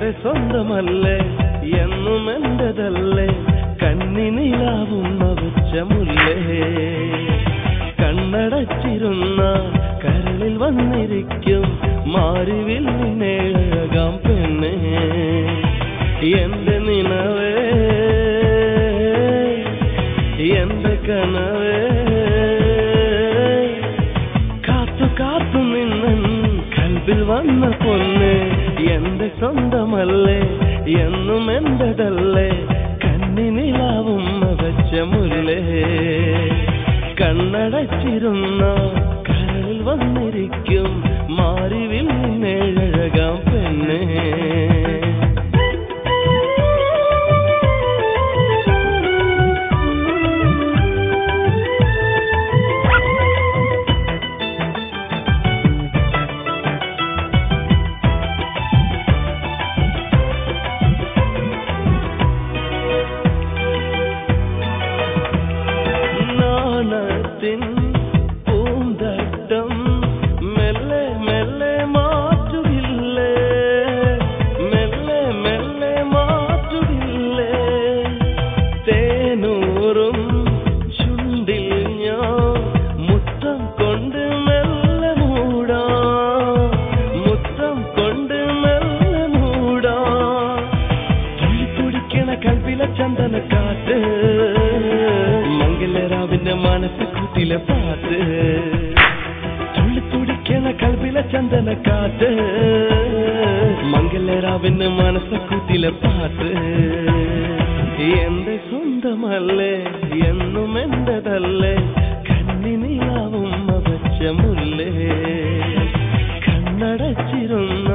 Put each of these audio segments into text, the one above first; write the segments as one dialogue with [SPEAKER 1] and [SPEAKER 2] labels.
[SPEAKER 1] എന്റെ സ്വന്തമല്ലേ എന്നും എന്റേതല്ലേ കണ്ണിനിലാവുന്ന വെച്ചമുല്ലേ കണ്ണടച്ചിരുന്ന കരളിൽ വന്നിരിക്കും മാറിവില്ലിനേഴകാം പെണ്ണേ എന്റെ നിനവേ എന്റെ കനവേ കാത്തു കാത്തു നിന്നൻ കൽബിൽ വന്ന പൊന്നെ എന്റെ സ്വന്തമല്ലേ എന്നും എന്റേതല്ലേ കണ്ണിനിലാവും വെച്ചമുല്ലേ കണ്ണടച്ചിരുന്ന കരളിൽ വന്നിരിക്കും മാറിവില്ലിനേഴകാം പെണ്ണേ പൂന്തട്ടം മെല്ലെ മെല്ലെ മാറ്റുകില്ലേ മെല്ലെ മെല്ലെ മാറ്റുകില്ലേ തേനൂറും ചുണ്ടിൽ ഞാൻ മുത്തം കൊണ്ട് മെല്ലെ മൂടാ മുത്തം കൊണ്ട് മെല്ലെ മൂടാ തുടിക്കണ കൽവിലെ ചന്ദനക്കാറ്റ് മംഗലരാവിന്റെ മനസ്സ് കൂട്ടിലെ പാട്ട് തുള്ളിത്തുടിക്കണ കൽവിലെ ചന്ദനക്കാറ്റ് മംഗലരാവിന്റെ മനസ്സ് കൂട്ടിലെ പാട്ട് എന്റെ സ്വന്തമല്ലേ എന്നും എന്റേതല്ലേ കണ്ണിനിലാവും വെച്ചമുല്ലേ കണ്ണടച്ചിരുന്ന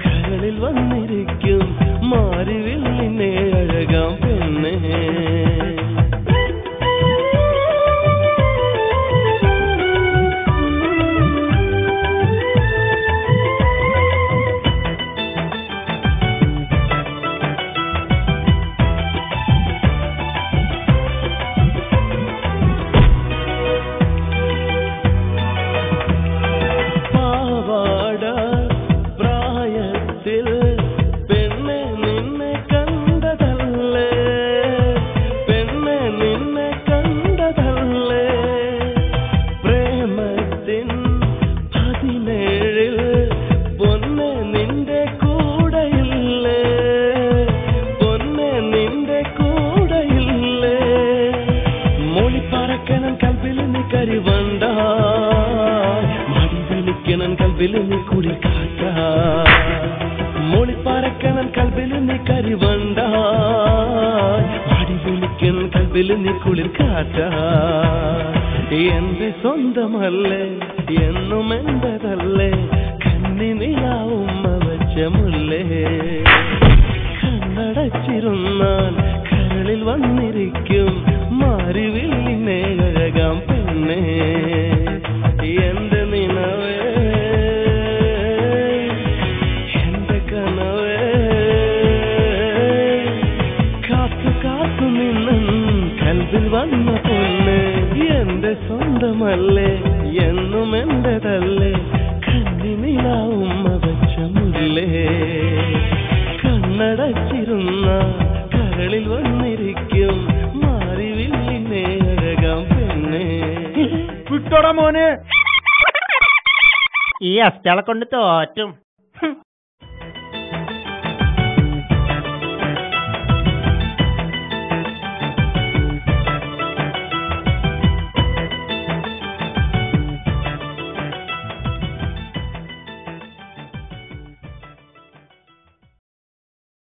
[SPEAKER 1] കരളിൽ വന്നിരിക്കും മാറിവില്ലിനെ അഴകാം പെണ്ണേ മോളിപ്പാറക്കണൻ കൽബിൽ നീ കരിവണ്ട വിളിക്കൻ കൽബിൽ നീ കുളിർ കാറ്റ എന്റെ സ്വന്തമല്ലേ എന്നും എന്റേതല്ലേ കണ്ണിനിലാവും വെച്ചമുല്ലേ കണ്ണടച്ചിരുന്നാൽ കരളിൽ വന്നിരിക്കും മാറിവില്ലിനെ അഴകാം പെണ്ണേ എന്റെ നിനവേ എന്റെ കനവേ കാത്തു കാത്തു നിന്നൻ കൽബിൽ വന്ന പൊന്നെ എന്റെ സ്വന്തമല്ലേ എന്നും എന്റേതല്ലേ കണ്ണിനിലാവും വെച്ചമുല്ലേ കണ്ണടച്ചിരുന്ന കരളിൽ വന്നിരിക്കും മാറിവില്ലിനെ അഴകാം പെണ്ണേ
[SPEAKER 2] വിട്ടോടാ മോനെ ഈ അസ്ഥികളെ കൊണ്ട് തോറ്റും.